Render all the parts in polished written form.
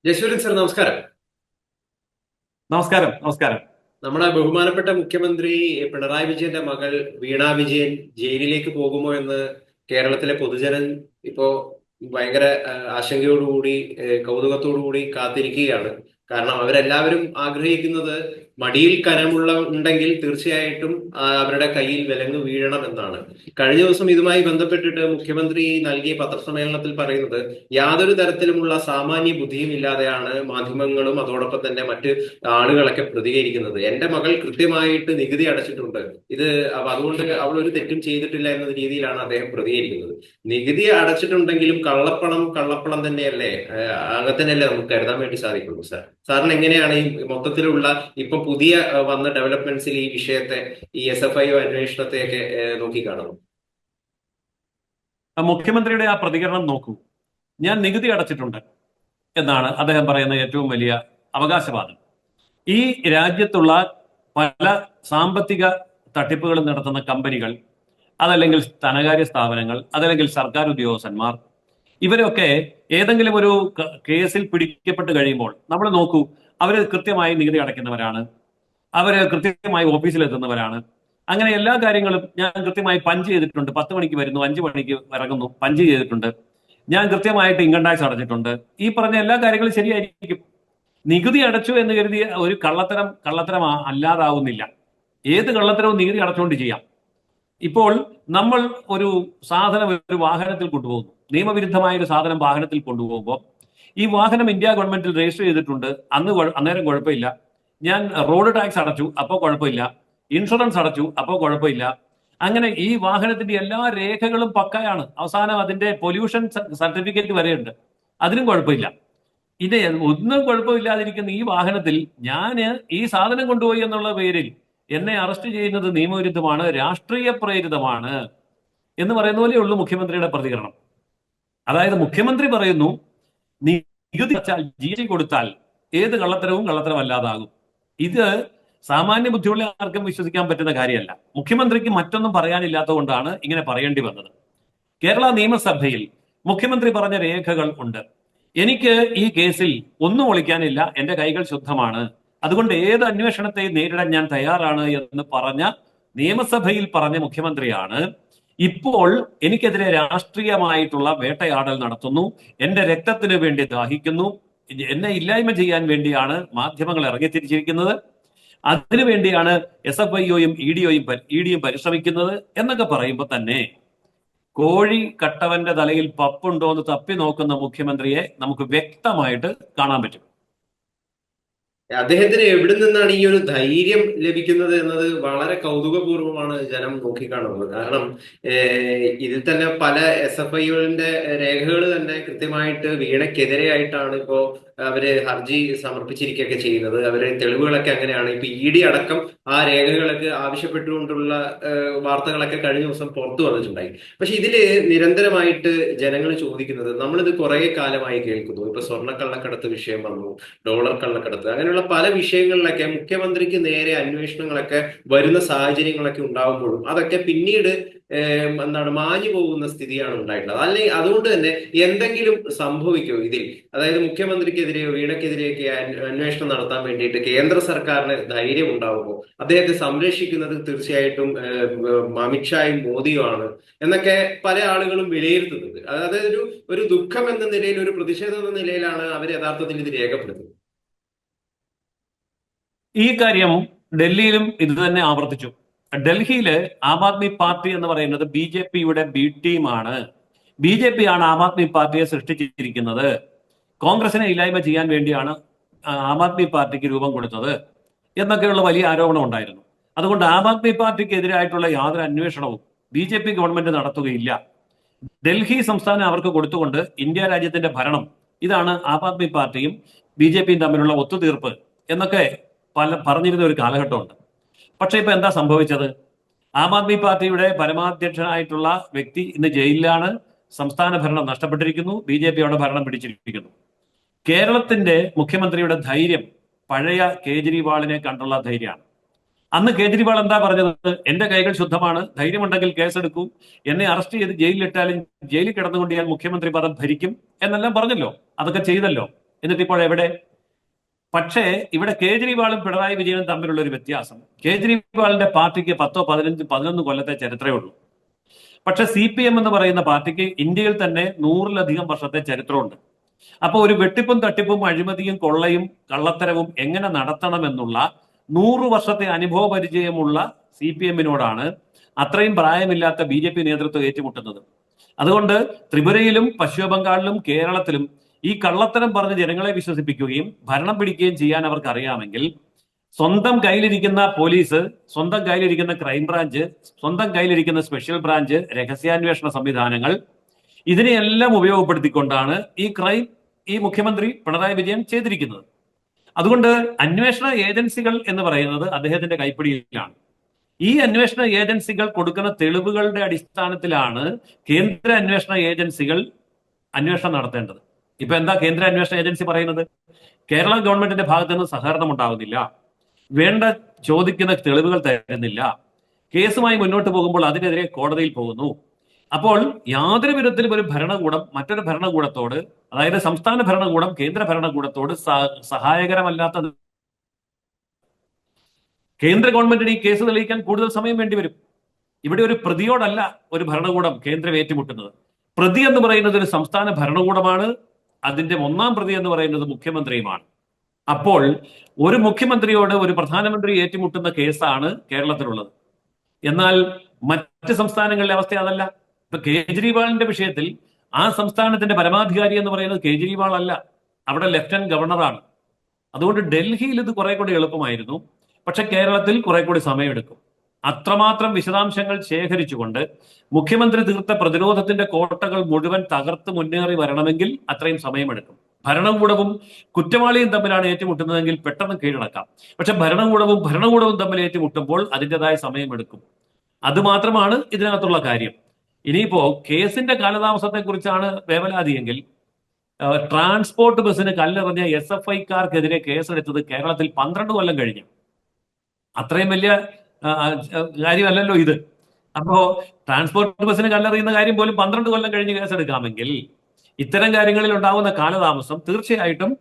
Jayasuryan sir, നമസ്കാരം. നമസ്കാരം. നമസ്കാരം. നമ്മുടെ ബഹുമാനപ്പെട്ട മുഖ്യമന്ത്രി പിണറായി വിജയന്റെ മകൾ വീണ വിജയൻ ജയിലിലേക്ക് പോകുമോ എന്ന് കേരളത്തിലെ പൊതുജനൻ ഇപ്പോ ഭയങ്കര ആശങ്കയോടുകൂടി, കൗതുകത്തോടുകൂടി കാത്തിരിക്കുകയാണ്. കാരണം അവരെല്ലാവരും ആഗ്രഹിക്കുന്നത് മടിയിൽ കനമുള്ള ഉണ്ടെങ്കിൽ തീർച്ചയായിട്ടും അവരുടെ കയ്യിൽ വിലങ്ങ് വീഴണം എന്നാണ്. കഴിഞ്ഞ ദിവസം ഇതുമായി ബന്ധപ്പെട്ടിട്ട് മുഖ്യമന്ത്രി നൽകിയ പത്രസമ്മേളനത്തിൽ പറയുന്നത് യാതൊരു തരത്തിലുമുള്ള സാമാന്യ ബുദ്ധിയും ഇല്ലാതെയാണ് മാധ്യമങ്ങളും അതോടൊപ്പം തന്നെ മറ്റ് ആളുകളൊക്കെ പ്രതികരിക്കുന്നത്. എന്റെ മകൾ കൃത്യമായിട്ട് നികുതി അടച്ചിട്ടുണ്ട്, ഇത് അതുകൊണ്ട് അവൾ ഒരു തെറ്റും ചെയ്തിട്ടില്ല എന്ന രീതിയിലാണ് അദ്ദേഹം പ്രതികരിക്കുന്നത്. നികുതി അടച്ചിട്ടുണ്ടെങ്കിലും കള്ളപ്പണം കള്ളപ്പണം തന്നെയല്ലേ, അങ്ങനെ തന്നെയല്ലേ നമുക്ക് കരുതാൻ വേണ്ടി സാധിക്കുള്ളൂ. സാറിന് എങ്ങനെയാണ് ഈ മൊത്തത്തിലുള്ള ഇപ്പൊ പുതിയ വന്ന ഡെവലപ്മെന്റ്സിൽ ഈ വിഷയത്തെ, ഈ SFIO അന്വേഷണത്തെയൊക്കെ നോക്കിക്കാണുന്നു? മുഖ്യമന്ത്രിയുടെ ആ പ്രതികരണം നോക്കൂ. ഞാൻ നികുതി അടച്ചിട്ടുണ്ട് എന്നാണ് അദ്ദേഹം പറയുന്ന ഏറ്റവും വലിയ അവകാശവാദം. ഈ രാജ്യത്തുള്ള പല സാമ്പത്തിക തട്ടിപ്പുകളും നടത്തുന്ന കമ്പനികൾ, അതല്ലെങ്കിൽ ധനകാര്യ സ്ഥാപനങ്ങൾ, അതല്ലെങ്കിൽ സർക്കാർ ഉദ്യോഗസ്ഥന്മാർ, ഇവരൊക്കെ ഏതെങ്കിലും ഒരു കേസിൽ പിടിക്കപ്പെട്ട് കഴിയുമ്പോൾ നമ്മൾ നോക്കൂ, അവർ കൃത്യമായി നികുതി അടയ്ക്കുന്നവരാണ്, അവര് കൃത്യമായി ഓഫീസിൽ എത്തുന്നവരാണ്. അങ്ങനെ എല്ലാ കാര്യങ്ങളും ഞാൻ കൃത്യമായി പഞ്ച് ചെയ്തിട്ടുണ്ട്. 10 മണിക്ക് വരുന്നു, 5 മണിക്ക് ഇറങ്ങുന്നു, പഞ്ച് ചെയ്തിട്ടുണ്ട്. ഞാൻ കൃത്യമായിട്ട് ഇൻകം ടാക്സ് അടച്ചിട്ടുണ്ട്. ഈ പറഞ്ഞ എല്ലാ കാര്യങ്ങളും ശരിയായിരിക്കും. നികുതി അടച്ചു എന്ന് കരുതി ഒരു കള്ളത്തരം അല്ലാതാവുന്നില്ല. ഏത് കള്ളത്തരവും നികുതി അടച്ചുകൊണ്ട് ചെയ്യാം. ഇപ്പോൾ നമ്മൾ ഒരു സാധനം ഒരു വാഹനത്തിൽ കൊണ്ടുപോകുന്നു, നിയമവിരുദ്ധമായ ഒരു സാധനം വാഹനത്തിൽ കൊണ്ടുപോകുമ്പോൾ ഈ വാഹനം ഇന്ത്യ ഗവൺമെന്റിൽ രജിസ്റ്റർ ചെയ്തിട്ടുണ്ട്, അന്നേരം കുഴപ്പമില്ല. ഞാൻ റോഡ് ടാക്സ് അടച്ചു, അപ്പോൾ കുഴപ്പമില്ല. ഇൻഷുറൻസ് അടച്ചു, അപ്പോൾ കുഴപ്പമില്ല. അങ്ങനെ ഈ വാഹനത്തിന്റെ എല്ലാ രേഖകളും പക്കയാണ്. അവസാനം അതിന്റെ പൊല്യൂഷൻ സർട്ടിഫിക്കറ്റ് വരെയുണ്ട്, അതിനും കുഴപ്പമില്ല. ഇത് ഒന്നും കുഴപ്പമില്ലാതിരിക്കുന്ന ഈ വാഹനത്തിൽ ഞാന് ഈ സാധനം കൊണ്ടുപോയി എന്നുള്ള പേരിൽ എന്നെ അറസ്റ്റ് ചെയ്യുന്നത് നിയമവിരുദ്ധമാണ്, രാഷ്ട്രീയ പ്രേരിതമാണ് എന്ന് പറയുന്ന പോലെയുള്ളൂ മുഖ്യമന്ത്രിയുടെ പ്രതികരണം. അതായത് മുഖ്യമന്ത്രി പറയുന്നു, നികുതി വെച്ചാൽ GST കൊടുത്താൽ ഏത് കള്ളത്തരവും കള്ളത്തരമല്ലാതാകും. ഇത് സാമാന്യ ബുദ്ധിയുള്ള ആർക്കും വിശ്വസിക്കാൻ പറ്റുന്ന കാര്യമല്ല. മുഖ്യമന്ത്രിക്ക് മറ്റൊന്നും പറയാനില്ലാത്തത് കൊണ്ടാണ് ഇങ്ങനെ പറയേണ്ടി വന്നത്. കേരള നിയമസഭയിൽ മുഖ്യമന്ത്രി പറഞ്ഞ രേഖകൾ ഉണ്ട്. എനിക്ക് ഈ കേസിൽ ഒന്നും ഒളിക്കാനില്ല, എന്റെ കൈകൾ ശുദ്ധമാണ്, അതുകൊണ്ട് ഏത് അന്വേഷണത്തെയും നേരിടാൻ ഞാൻ തയ്യാറാണ് എന്ന് പറഞ്ഞ, നിയമസഭയിൽ പറഞ്ഞ മുഖ്യമന്ത്രിയാണ് ഇപ്പോൾ എനിക്കെതിരെ രാഷ്ട്രീയമായിട്ടുള്ള വേട്ടയാടൽ നടത്തുന്നു, എന്റെ രക്തത്തിന് വേണ്ടി ദാഹിക്കുന്നു, എന്നെ ഇല്ലായ്മ ചെയ്യാൻ വേണ്ടിയാണ് മാധ്യമങ്ങൾ ഇറങ്ങിത്തിരിച്ചിരിക്കുന്നത്, അതിനുവേണ്ടിയാണ് SFIOയും ഇഡിയും പരിശ്രമിക്കുന്നത് എന്നൊക്കെ പറയുമ്പോൾ തന്നെ കോഴി കട്ടവന്റെ തലയിൽ പപ്പുണ്ടോ എന്ന് തപ്പി നോക്കുന്ന മുഖ്യമന്ത്രിയെ നമുക്ക് വ്യക്തമായിട്ട് കാണാൻ പറ്റും. അദ്ദേഹത്തിന് എവിടെ നിന്നാണ് ഈ ഒരു ധൈര്യം ലഭിക്കുന്നത് എന്നത് വളരെ കൗതുകപൂർവമാണ് ജനം നോക്കിക്കാണുന്നത്. കാരണം ഇതിൽ തന്നെ പല SFIOന്റെ രേഖകൾ തന്നെ കൃത്യമായിട്ട് വീണയ്ക്കെതിരെയായിട്ടാണ് ഇപ്പോ അവര് ഹർജി സമർപ്പിച്ചിരിക്കുകയൊക്കെ ചെയ്യുന്നത്. അവര് തെളിവുകളൊക്കെ അങ്ങനെയാണ്. ഇപ്പൊ ED അടക്കം ആ രേഖകളൊക്കെ ആവശ്യപ്പെട്ടുകൊണ്ടുള്ള വാർത്തകളൊക്കെ കഴിഞ്ഞ ദിവസം പുറത്തു വന്നിട്ടുണ്ടായി. പക്ഷെ ഇതില് നിരന്തരമായിട്ട് ജനങ്ങൾ ചോദിക്കുന്നത്, നമ്മളിത് കുറെ കാലമായി കേൾക്കുന്നു. ഇപ്പൊ സ്വർണ്ണക്കള്ളക്കടത്ത് വിഷയം വന്നു, ഡോളർ കള്ളക്കടത്ത്, അങ്ങനെയുള്ള പല വിഷയങ്ങളിലൊക്കെ മുഖ്യമന്ത്രിക്ക് നേരെ അന്വേഷണങ്ങളൊക്കെ വരുന്ന സാഹചര്യങ്ങളൊക്കെ ഉണ്ടാകുമ്പോഴും അതൊക്കെ പിന്നീട് മാഞ്ഞു പോകുന്ന സ്ഥിതിയാണ് ഉണ്ടായിട്ടുള്ളത്. അല്ലെങ്കിൽ അതുകൊണ്ട് തന്നെ എന്തെങ്കിലും സംഭവിക്കുമോ ഇതിൽ? അതായത് മുഖ്യമന്ത്രിക്കെതിരെയോ വീണയ്ക്കെതിരെയൊക്കെ അന്വേഷണം നടത്താൻ വേണ്ടിയിട്ട് കേന്ദ്ര സർക്കാരിന് ധൈര്യം ഉണ്ടാവുമോ? അദ്ദേഹത്തെ സംരക്ഷിക്കുന്നത് തീർച്ചയായിട്ടും അമിത്ഷായും മോദിയുമാണ് എന്നൊക്കെ പല ആളുകളും വിലയിരുത്തുന്നത്. അതായത് ഒരു ദുഃഖം എന്ന നിലയിൽ, ഒരു പ്രതിഷേധം എന്ന നിലയിലാണ് അവർ യഥാർത്ഥത്തിൽ ഇത് രേഖപ്പെടുത്തുന്നത്. ഈ കാര്യം ഡൽഹിയിലും ഇത് തന്നെ ആവർത്തിച്ചു. ഡൽഹിയില് ആം ആദ്മി പാർട്ടി എന്ന് പറയുന്നത് BJPയുടെ ബി ടീമാണ്. BJP ആണ് ആം ആദ്മി പാർട്ടിയെ സൃഷ്ടിച്ചിരിക്കുന്നത്. കോൺഗ്രസിനെ ഇല്ലായ്മ ചെയ്യാൻ വേണ്ടിയാണ് ആം ആദ്മി പാർട്ടിക്ക് രൂപം കൊടുത്തത് എന്നൊക്കെയുള്ള വലിയ ആരോപണം ഉണ്ടായിരുന്നു. അതുകൊണ്ട് ആം ആദ്മി പാർട്ടിക്ക് എതിരായിട്ടുള്ള യാതൊരു അന്വേഷണവും BJP ഗവൺമെന്റ് നടത്തുകയില്ല. ഡൽഹി സംസ്ഥാനം അവർക്ക് കൊടുത്തുകൊണ്ട് ഇന്ത്യ രാജ്യത്തിന്റെ ഭരണം, ഇതാണ് ആം ആദ്മി പാർട്ടിയും BJPയും തമ്മിലുള്ള ഒത്തുതീർപ്പ് എന്നൊക്കെ പറഞ്ഞിരുന്ന ഒരു കാലഘട്ടമുണ്ട്. പക്ഷെ ഇപ്പൊ എന്താ സംഭവിച്ചത്? ആം ആദ്മി പാർട്ടിയുടെ പരമാധ്യക്ഷനായിട്ടുള്ള വ്യക്തി ഇന്ന് ജയിലിലാണ്. സംസ്ഥാന ഭരണം നഷ്ടപ്പെട്ടിരിക്കുന്നു. BJP അവിടെ ഭരണം പിടിച്ചിരിക്കുന്നു. കേരളത്തിന്റെ മുഖ്യമന്ത്രിയുടെ ധൈര്യം പഴയ കേജ്രിവാളിനെ കണ്ടുള്ള ധൈര്യമാണ്. അന്ന് കേജ്രിവാൾ എന്താ പറഞ്ഞത്? എന്റെ കൈകൾ ശുദ്ധമാണ്, ധൈര്യമുണ്ടെങ്കിൽ കേസെടുക്കൂ, എന്നെ അറസ്റ്റ് ചെയ്ത് ജയിലിലിട്ടാലും ജയിലിൽ കിടന്നുകൊണ്ട് ഞാൻ മുഖ്യമന്ത്രി പദം ഭരിക്കും എന്നെല്ലാം പറഞ്ഞല്ലോ. അതൊക്കെ ചെയ്തല്ലോ. എന്നിട്ട് ഇപ്പോൾ എവിടെ? പക്ഷേ ഇവിടെ കേജ്രിവാളും പിണറായി വിജയനും തമ്മിലുള്ള ഒരു വ്യത്യാസം, കേജ്രിവാളിന്റെ പാർട്ടിക്ക് 10, 15, 11 കൊല്ലത്തെ ചരിത്രമേ ഉള്ളൂ. പക്ഷെ CPM എന്ന് പറയുന്ന പാർട്ടിക്ക് ഇന്ത്യയിൽ തന്നെ 100-ലധികം വർഷത്തെ ചരിത്രമുണ്ട്. അപ്പോൾ ഒരു വെട്ടിപ്പും തട്ടിപ്പും അഴിമതിയും കൊള്ളയും കള്ളത്തരവും എങ്ങനെ നടത്തണമെന്നുള്ള 100 വർഷത്തെ അനുഭവ പരിചയമുള്ള CPM-നോടാണ് അത്രയും പ്രായമില്ലാത്ത BJP നേതൃത്വം ഏറ്റുമുട്ടുന്നത്. അതുകൊണ്ട് ത്രിപുരയിലും പശ്ചിമ ബംഗാളിലും കേരളത്തിലും ഈ കള്ളത്തരം പറഞ്ഞ് ജനങ്ങളെ വിശ്വസിപ്പിക്കുകയും ഭരണം പിടിക്കുകയും ചെയ്യാൻ അവർക്ക് അറിയാമെങ്കിൽ സ്വന്തം കയ്യിലിരിക്കുന്ന പോലീസ്, സ്വന്തം കയ്യിലിരിക്കുന്ന ക്രൈംബ്രാഞ്ച്, സ്വന്തം കയ്യിലിരിക്കുന്ന സ്പെഷ്യൽ ബ്രാഞ്ച്, രഹസ്യാന്വേഷണ സംവിധാനങ്ങൾ, ഇതിനെയെല്ലാം ഉപയോഗപ്പെടുത്തിക്കൊണ്ടാണ് ഈ മുഖ്യമന്ത്രി പിണറായി വിജയൻ ചെയ്തിരിക്കുന്നത്. അതുകൊണ്ട് അന്വേഷണ ഏജൻസികൾ എന്ന് പറയുന്നത് അദ്ദേഹത്തിന്റെ കൈപ്പിടിയിലാണ്. ഈ അന്വേഷണ ഏജൻസികൾ കൊടുക്കുന്ന തെളിവുകളുടെ അടിസ്ഥാനത്തിലാണ് കേന്ദ്ര അന്വേഷണ ഏജൻസികൾ അന്വേഷണം നടത്തേണ്ടത്. ഇപ്പൊ എന്താ കേന്ദ്ര അന്വേഷണ ഏജൻസി പറയുന്നത്? കേരള ഗവൺമെന്റിന്റെ ഭാഗത്ത് നിന്ന് സഹകരണം ഉണ്ടാകുന്നില്ല, വേണ്ട ചോദിക്കുന്ന തെളിവുകൾ തരുന്നില്ല, കേസുമായി മുന്നോട്ട് പോകുമ്പോൾ അതിനെതിരെ കോടതിയിൽ പോകുന്നു. അപ്പോൾ യാതൊരു വിധത്തിലും ഒരു ഭരണകൂടം മറ്റൊരു ഭരണകൂടത്തോട്, അതായത് സംസ്ഥാന ഭരണകൂടം കേന്ദ്ര ഭരണകൂടത്തോട് സഹായകരമല്ലാത്ത, കേന്ദ്ര ഗവൺമെന്റിന് ഈ കേസ് തെളിയിക്കാൻ കൂടുതൽ സമയം വേണ്ടിവരും. ഇവിടെ ഒരു പ്രതിയോടല്ല ഒരു ഭരണകൂടം കേന്ദ്രം ഏറ്റുമുട്ടുന്നത്. പ്രതി എന്ന് പറയുന്നത് ഒരു സംസ്ഥാന ഭരണകൂടമാണ്, അതിന്റെ ഒന്നാം പ്രതി എന്ന് പറയുന്നത് മുഖ്യമന്ത്രിയുമാണ്. അപ്പോൾ ഒരു മുഖ്യമന്ത്രിയോട് ഒരു പ്രധാനമന്ത്രി ഏറ്റുമുട്ടുന്ന കേസാണ് കേരളത്തിലുള്ളത്. എന്നാൽ മറ്റ് സംസ്ഥാനങ്ങളിലെ അവസ്ഥ അതല്ല. ഇപ്പൊ കേജ്രിവാളിന്റെ വിഷയത്തിൽ ആ സംസ്ഥാനത്തിന്റെ പരമാധികാരി എന്ന് പറയുന്നത് കേജ്രിവാൾ അല്ല, അവിടെ ലഫ്റ്റനന്റ് ഗവർണറാണ്. അതുകൊണ്ട് ഡൽഹിയിൽ ഇത് കുറെ കൂടി എളുപ്പമായിരുന്നു, പക്ഷെ കേരളത്തിൽ കുറെ കൂടി സമയമെടുക്കും. അത്രമാത്രം വിശദാംശങ്ങൾ ശേഖരിച്ചുകൊണ്ട് മുഖ്യമന്ത്രി തീർത്ത പ്രതിരോധത്തിന്റെ കോട്ടകൾ മുഴുവൻ തകർത്ത് മുന്നേറി വരണമെങ്കിൽ അത്രയും സമയമെടുക്കും. ഭരണകൂടവും കുറ്റവാളിയും തമ്മിലാണ് ഏറ്റുമുട്ടുന്നതെങ്കിൽ പെട്ടെന്ന് കീഴടക്കാം. പക്ഷെ ഭരണകൂടവും തമ്മിൽ ഏറ്റുമുട്ടുമ്പോൾ അതിൻ്റെതായ സമയമെടുക്കും. അതുമാത്രമാണ് ഇതിനകത്തുള്ള കാര്യം. ഇനിയിപ്പോ കേസിന്റെ കാലതാമസത്തെ കുറിച്ചാണ് വേവലാതിയെങ്കിൽ, ട്രാൻസ്പോർട്ട് ബസ്സിന് കല്ലെറിഞ്ഞ SFI-ക്കാർക്കെതിരെ കേസെടുത്തത് കേരളത്തിൽ 12 കൊല്ലം കഴിഞ്ഞു. അത്രയും വലിയ കാര്യമല്ലല്ലോ ഇത്. അപ്പോ ട്രാൻസ്പോർട്ട് ബസ്സിന് കല്ലെറിയുന്ന കാര്യം പോലും 12 കൊല്ലം കഴിഞ്ഞ് കേസെടുക്കാമെങ്കിൽ ഇത്തരം കാര്യങ്ങളിൽ ഉണ്ടാകുന്ന കാലതാമസം തീർച്ചയായിട്ടും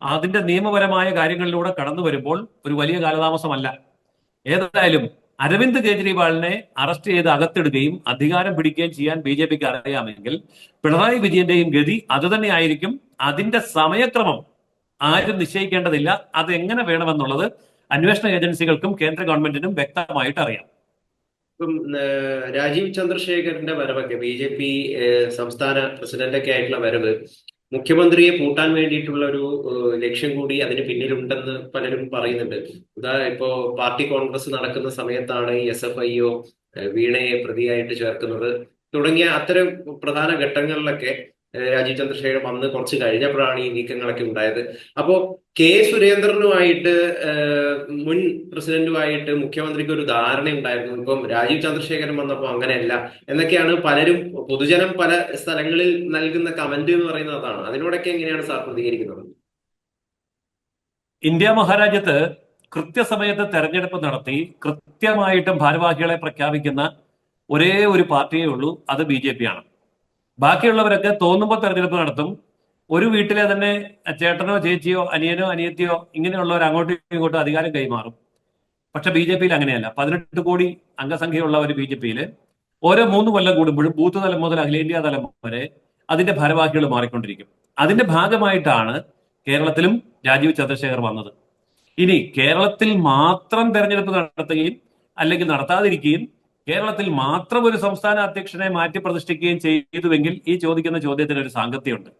അതിന്റെ നിയമപരമായ കാര്യങ്ങളിലൂടെ കടന്നു വരുമ്പോൾ ഒരു വലിയ കാലതാമസമല്ല. ഏതായാലും അരവിന്ദ് കെജ്രിവാളിനെ അറസ്റ്റ് ചെയ്ത് അകത്തിടുകയും അധികാരം പിടിക്കുകയും ചെയ്യാൻ BJPക്ക് അറിയാമെങ്കിൽ പിണറായി വിജയന്റെയും ഗതി അതുതന്നെ ആയിരിക്കും. അതിന്റെ സമയക്രമം ആരും നിശ്ചയിക്കേണ്ടതില്ല. അത് എങ്ങനെ വേണമെന്നുള്ളത് അന്വേഷണ ഏജൻസികൾക്കും കേന്ദ്ര ഗവൺമെന്റിനും വ്യക്തമായിട്ട് അറിയാം. ഇപ്പം രാജീവ് ചന്ദ്രശേഖരന്റെ വരവൊക്കെ BJP സംസ്ഥാന പ്രസിഡന്റൊക്കെ ആയിട്ടുള്ള വരവ് മുഖ്യമന്ത്രിയെ പൂട്ടാൻ വേണ്ടിയിട്ടുള്ള ഒരു ലക്ഷ്യം കൂടി അതിന് പിന്നിലുണ്ടെന്ന് പലരും പറയുന്നുണ്ട്. ഇപ്പോ പാർട്ടി കോൺഗ്രസ് നടക്കുന്ന സമയത്താണ് ഈ SFIO വീണയെ പ്രതിയായിട്ട് ചേർക്കുന്നത് തുടങ്ങിയ അത്തരം പ്രധാന ഘട്ടങ്ങളിലൊക്കെ രാജീവ് ചന്ദ്രശേഖരൻ വന്ന് കുറച്ച് കഴിഞ്ഞപ്പോഴാണ് ഈ നീക്കങ്ങളൊക്കെ ഉണ്ടായത്. അപ്പോ സുരേന്ദ്രനുമായിട്ട് മുൻ പ്രസിഡന്റുമായിട്ട് മുഖ്യമന്ത്രിക്ക് ഒരു ധാരണ ഉണ്ടായിരുന്നു. ഇപ്പം രാജീവ് ചന്ദ്രശേഖരൻ വന്നപ്പോൾ അങ്ങനെയല്ല എന്നൊക്കെയാണ് പലരും, പൊതുജനം പല സ്ഥലങ്ങളിൽ നൽകുന്ന കമന്റ് എന്ന് പറയുന്നത് അതാണ്. അതിനോടൊക്കെ എങ്ങനെയാണ് സാർ പ്രതികരിക്കുന്നത്? ഇന്ത്യ മഹാരാജ്യത്ത് കൃത്യസമയത്ത് തെരഞ്ഞെടുപ്പ് നടത്തി കൃത്യമായിട്ടും ഭാരവാഹികളെ പ്രഖ്യാപിക്കുന്ന ഒരേ ഒരു പാർട്ടിയേ ഉള്ളൂ, അത് BJP ആണ്. ബാക്കിയുള്ളവരൊക്കെ തോന്നുമ്പോൾ തെരഞ്ഞെടുപ്പ് നടത്തും. ഒരു വീട്ടിലെ തന്നെ ചേട്ടനോ ചേച്ചിയോ അനിയനോ അനിയത്തിയോ ഇങ്ങനെയുള്ളവർ അങ്ങോട്ടും ഇങ്ങോട്ടും അധികാരം കൈമാറും. പക്ഷെ BJPയിൽ അങ്ങനെയല്ല. 18 കോടി അംഗസംഖ്യയുള്ള ഒരു BJPയിൽ ഓരോ 3 കൊല്ലം കൂടുമ്പോഴും ബൂത്ത് തലം മുതൽ അഖിലേന്ത്യാ തലം വരെ അതിന്റെ ഭാരവാഹികൾ മാറിക്കൊണ്ടിരിക്കും. അതിന്റെ ഭാഗമായിട്ടാണ് കേരളത്തിലും രാജീവ് ചന്ദ്രശേഖർ വന്നത്. ഇനി കേരളത്തിൽ മാത്രം തെരഞ്ഞെടുപ്പ് നടത്തുകയും അല്ലെങ്കിൽ നടത്താതിരിക്കുകയും കേരളത്തിൽ മാത്രം ഒരു സംസ്ഥാന അധ്യക്ഷനെ മാറ്റി പ്രതിഷ്ഠിക്കുകയും ചെയ്തുവെങ്കിൽ ഈ ചോദിക്കുന്ന ചോദ്യത്തിന് ഒരു സാങ്കത്യമുണ്ട്.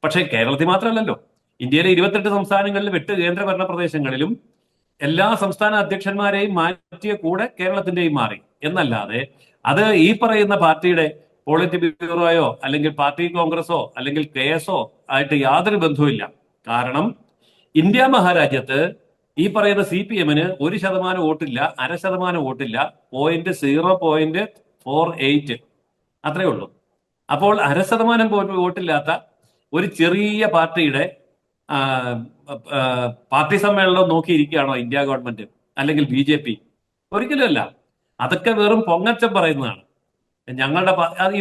പക്ഷേ കേരളത്തിൽ മാത്രമല്ലല്ലോ, ഇന്ത്യയിലെ 28 സംസ്ഥാനങ്ങളിലും 8 കേന്ദ്രഭരണ പ്രദേശങ്ങളിലും എല്ലാ സംസ്ഥാന അധ്യക്ഷന്മാരെയും മാറ്റിയ കൂടെ കേരളത്തിന്റെയും മാറി എന്നല്ലാതെ അത് ഈ പറയുന്ന പാർട്ടിയുടെ പോളിറ്റ് ബ്യൂറോയോ അല്ലെങ്കിൽ പാർട്ടി കോൺഗ്രസോ അല്ലെങ്കിൽ KSO ആയിട്ട് യാതൊരു ബന്ധവുമില്ല. കാരണം ഇന്ത്യ മഹാരാജ്യത്ത് ഈ പറയുന്ന CPM-ന് 1% വോട്ടില്ല, 0.5% വോട്ടില്ല, 0.048 അത്രേ ഉള്ളൂ. അപ്പോൾ 0.5% വോട്ടില്ലാത്ത ഒരു ചെറിയ പാർട്ടിയുടെ പാർട്ടി സമ്മേളനം നോക്കിയിരിക്കുകയാണോ ഇന്ത്യ ഗവൺമെന്റ് അല്ലെങ്കിൽ BJP? ഒരിക്കലും അല്ല. അതൊക്കെ വെറും പൊങ്ങച്ചം പറയുന്നതാണ്.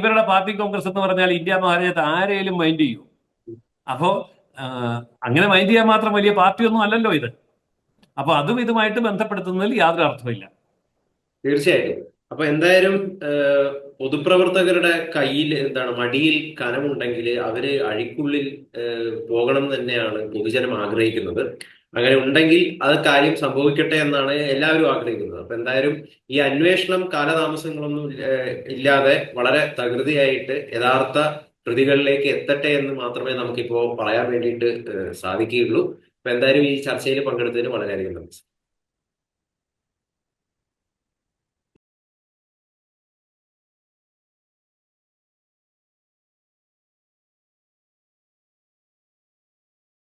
ഇവരുടെ പാർട്ടി കോൺഗ്രസ് എന്ന് പറഞ്ഞാൽ ഇന്ത്യ മഹാരാജ്യത്ത് ആരെയും മൈൻഡ് ചെയ്യൂ? അപ്പോ ആ, അങ്ങനെ മൈൻഡ് ചെയ്യാൻ മാത്രം വലിയ പാർട്ടിയൊന്നും അല്ലല്ലോ ഇത്. അപ്പൊ അതും ഇതുമായിട്ട് ബന്ധപ്പെടുത്തുന്നതിൽ യാതൊരു അർത്ഥമില്ല. തീർച്ചയായിട്ടും. അപ്പൊ എന്തായാലും ഏഹ്, പൊതുപ്രവർത്തകരുടെ കയ്യിൽ എന്താണ് മടിയിൽ കനമുണ്ടെങ്കിൽ അവര് അഴിക്കുള്ളിൽ പോകണം എന്ന് തന്നെയാണ് പൊതുജനം ആഗ്രഹിക്കുന്നത്. അങ്ങനെ ഉണ്ടെങ്കിൽ അത് കാര്യം സംഭവിക്കട്ടെ എന്നാണ് എല്ലാവരും ആഗ്രഹിക്കുന്നത്. അപ്പൊ എന്തായാലും ഈ അന്വേഷണം കാലതാമസങ്ങളൊന്നും ഇല്ലാതെ വളരെ തകൃതിയായിട്ട് യഥാർത്ഥ പ്രതികളിലേക്ക് എത്തട്ടെ എന്ന് മാത്രമേ നമുക്കിപ്പോ പറയാൻ വേണ്ടിയിട്ട് സാധിക്കുകയുള്ളൂ. അപ്പൊ എന്തായാലും ഈ ചർച്ചയിൽ പങ്കെടുത്തതിന് വളരെയധികം നന്ദി.